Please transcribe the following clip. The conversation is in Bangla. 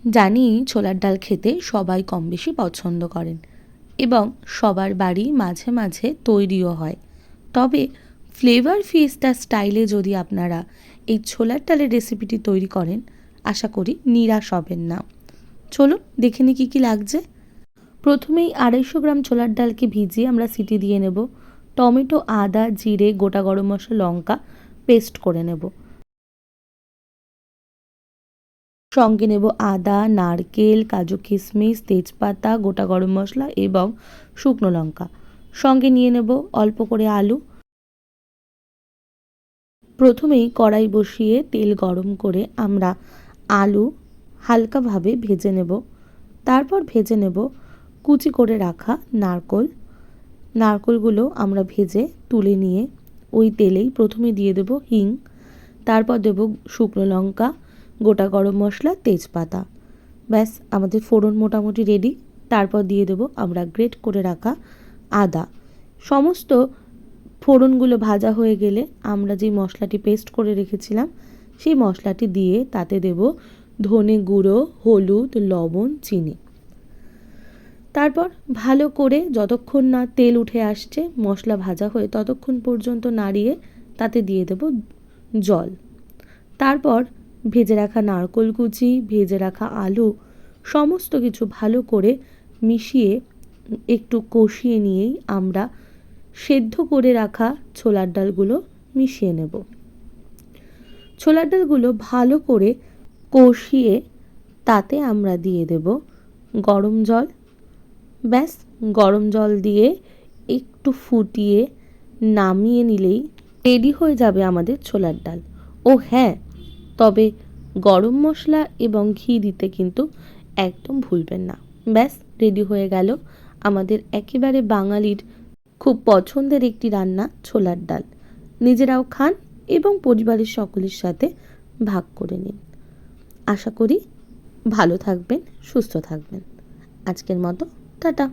জানি ছোলার ডাল খেতে সবাই কম বেশি পছন্দ করেন এবং সবার বাড়ি মাঝে মাঝে তৈরিও হয়। তবে ফ্লেভার ফিয়েস্টা স্টাইলে যদি আপনারা এই ছোলার ডালের রেসিপিটি তৈরি করেন, আশা করি নিরাশ হবেন না। চলুন দেখে নিই কী কী লাগছে। প্রথমেই 250 গ্রাম ছোলার ডালকে ভিজিয়ে আমরা সিটি দিয়ে নেব। টমেটো, আদা, জিরে, গোটা গরম মশলা, লঙ্কা পেস্ট করে নেব। সঙ্গে নেব আদা, নারকেল, কাজু, কিশমিশ, তেজপাতা, গোটা গরম মশলা এবং শুকনো লঙ্কা। সঙ্গে নিয়ে নেব অল্প করে আলু। প্রথমেই কড়াই বসিয়ে তেল গরম করে আমরা আলু হালকাভাবে ভেজে নেব। তারপর ভেজে নেব কুচি করে রাখা নারকেলগুলো আমরা ভেজে তুলে নিয়ে ওই তেলেই প্রথমে দিয়ে দেব হিং, তারপর দেব শুকনো লঙ্কা, গোটা গরম মশলা, তেজপাতা। ব্যাস আমাদের ফোড়ন মোটামুটি রেডি। তারপর দিয়ে দেব আমরা গ্রেট করে রাখা আদা। সমস্ত ফোড়নগুলো ভাজা হয়ে গেলে আমরা যে মশলাটি পেস্ট করে রেখেছিলাম সেই মশলাটি দিয়ে তাতে দেব ধনে গুঁড়ো, হলুদ, লবণ, চিনি। তারপর ভালো করে যতক্ষণ না তেল উঠে আসছে, মশলা ভাজা হয়ে, ততক্ষণ পর্যন্ত নাড়িয়ে তাতে দিয়ে দেব জল। তারপর ভেজে রাখা নারকেল কুচি, ভেজে রাখা আলু সমস্ত কিছু ভালো করে মিশিয়ে একটু কষিয়ে নিয়েই আমরা সেদ্ধ করে রাখা ছোলার ডালগুলো মিশিয়ে নেব। ছোলার ডালগুলো ভালো করে কষিয়ে তাতে আমরা দিয়ে দেব গরম জল। ব্যাস গরম জল দিয়ে একটু ফুটিয়ে নামিয়ে নিলেই রেডি হয়ে যাবে আমাদের ছোলার ডাল। ও হ্যাঁ, তবে গরম মশলা এবং ঘি দিতে কিন্তু একদম ভুলবেন না। ব্যাস রেডি হয়ে গেল আমাদের একেবারে বাঙালির খুব পছন্দের একটি রান্না, ছোলার ডাল। নিজেরাও খান এবং পরিবারের সকলের সাথে ভাগ করে নিন। আশা করি ভালো থাকবেন, সুস্থ থাকবেন। আজকের মতো টাটা।